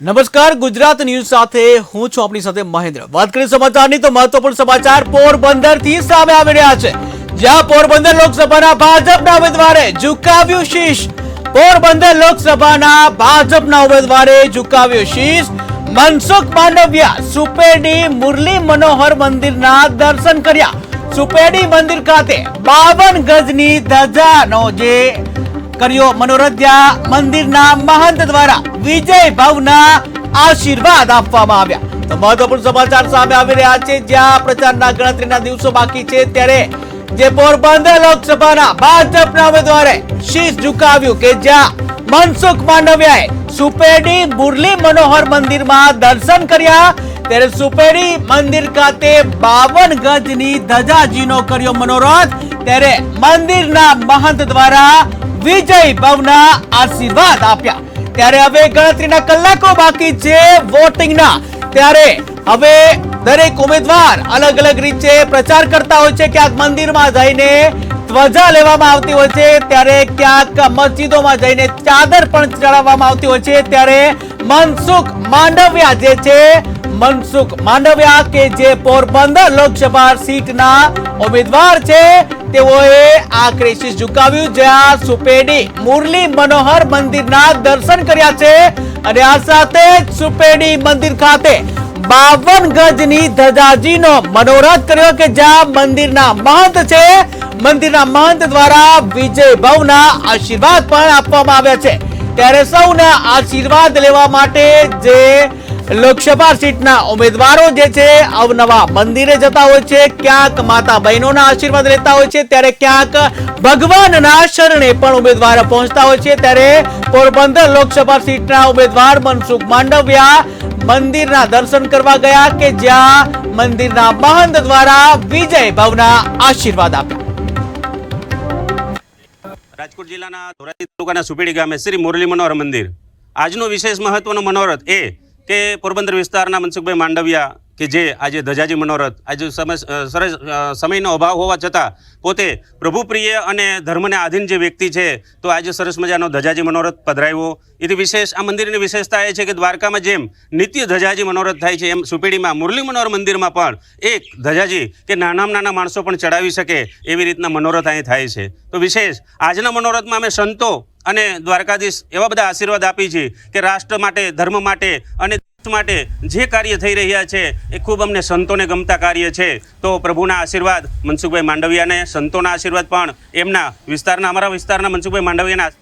નમસ્કાર, ગુજરાત ન્યૂઝ સાથે હું છું આપની સાથે મહેન્દ્ર। વાત કરીએ સમાચારની તો મહત્વપૂર્ણ સમાચાર પોરબંદરથી સામે આવી રહ્યા છે, જ્યાં પોરબંદર લોકસભાના ભાજપના ઉમેદવારે ઝુકાવ્યું શીશ। પોરબંદર લોકસભાના ભાજપના ઉમેદવારે ઝુકાવ્યું શીશ। મનસુખ માંડવિયા સુપેડી મુરલી મનોહર મંદિરના દર્શન કર્યા। સુપેડી મંદિર ખાતે 52 ગજની ધજાનો જે કર્યો મનોરથ, જ્યાં મંદિરના મહંત દ્વારા વિજય ભાવના આશીર્વાદ આપવામાં આવ્યા। તો મહત્વપૂર્ણ સમાચાર સામે આવી રહ્યા છે, જ્યાં પ્રચારના ગણતરીના દિવસો બાકી છે, ત્યારે જે પોરબંદર લોકસભાના ભાજપના ઉમેદવારે શીશ ઝુકાવ્યું કે જ્યાં મનસુખ માંડવિયાએ સુપેડી મુરલી મનોહર મંદિરમાં દર્શન કર્યા। ત્યારે સુપેડી મંદિર ખાતે 52 ગજની ધજાજીનો કર્યો મનોરથ। ત્યારે મંદિરના મહંત દ્વારા વિજય ભાવના આશીર્વાદ આપ્યા। ત્યારે હવે ગણતરીના કલાકો બાકી છે વોટિંગના, ત્યારે હવે દરેક ઉમેદવાર અલગ અલગ રીતે પ્રચાર કરતા હોય છે। ક્યાંક મંદિરમાં જઈને ધ્વજા લેવામાં આવતી હોય છે, ત્યારે ક્યાંક મસ્જિદોમાં જઈને ચાદર પણ ચડાવવામાં આવતી હોય છે। ત્યારે મનસુખ માંડવિયા જે છે, મનસુખ માંડવિયા કે જે પોરબંદર લોકસભા સીટના ઉમેદવાર છે, તેઓએ આખરે શીશ ઝુકાવ્યું, જ્યાં સુપેડી મુરલી મનોહર મંદિરના દર્શન કર્યા છે। અને આ સાથે જ સુપેડી મંદિર ખાતે 52 ગજની ધજાજીનો મનોરથ કર્યો કે જ્યાં મંદિરના મહંત છે, મંદિરના મહંત દ્વારા વિજય ભાવના આશીર્વાદ પણ આપવામાં આવ્યા છે। ત્યારે સૌના આશીર્વાદ લેવા માટે જે લોકસભા સીટના ઉમેદવારો જે છે અવનવા મંદિરે જતા હોય છે, ક્યાંક માતા બહેનોના આશીર્વાદ લેતા હોય છે, ત્યારે ક્યાંક ભગવાનના શરણે પણ ઉમેદવાર પહોંચતા હોય છે। ત્યારે પોરબંદર લોકસભા સીટના ઉમેદવાર મનસુખ માંડવિયા મંદિરના દર્શન કરવા ગયા કે જ્યાં મંદિરના મહંત દ્વારા વિજય ભાવના આશીર્વાદ આપ્યા। રાજકોટ જિલ્લાના ધોરાજી તાલુકાના સુપેડી ગામે શ્રી મુરલી મનોહર મંદિર આજનો વિશેષ મહત્વનો મનોરથ એ કે પોરબંદર વિસ્તારના મનસુખભાઈ માંડવિયા કે જે આજે ધજાજી મનોરથ આજે સરસ સમયનો અભાવ હોવા છતાં પોતે પ્રભુપ્રિય અને ધર્મને આધીન જે વ્યક્તિ છે, તો આજે સરસ મજાનો ધજાજી મનોરથ પધરાવ્યો। એથી વિશેષ આ મંદિરની વિશેષતા એ છે કે દ્વારકામાં જેમ નિત્ય ધજાજી મનોરથ થાય છે, એમ સુપેડીમાં મુરલી મનોહર મંદિરમાં પણ એક ધજાજી કે નાનામાં નાના માણસો પણ ચડાવી શકે એવી રીતના મનોરથ અહીં થાય છે। તો વિશેષ આજના મનોરથમાં અમે સંતો અને દ્વારકાધીશ એવા બધા આશીર્વાદ આપી છે કે રાષ્ટ્ર માટે, ધર્મ માટે અને માટે જે કાર્ય થઈ રહ્યા છે એ ખૂબ અમને સંતોને ગમતા કાર્ય છે। તો પ્રભુના આશીર્વાદ મનસુખભાઈ માંડવિયાને, સંતોના આશીર્વાદ પણ એમના વિસ્તારના, અમારા વિસ્તારના મનસુખભાઈ માંડવિયાના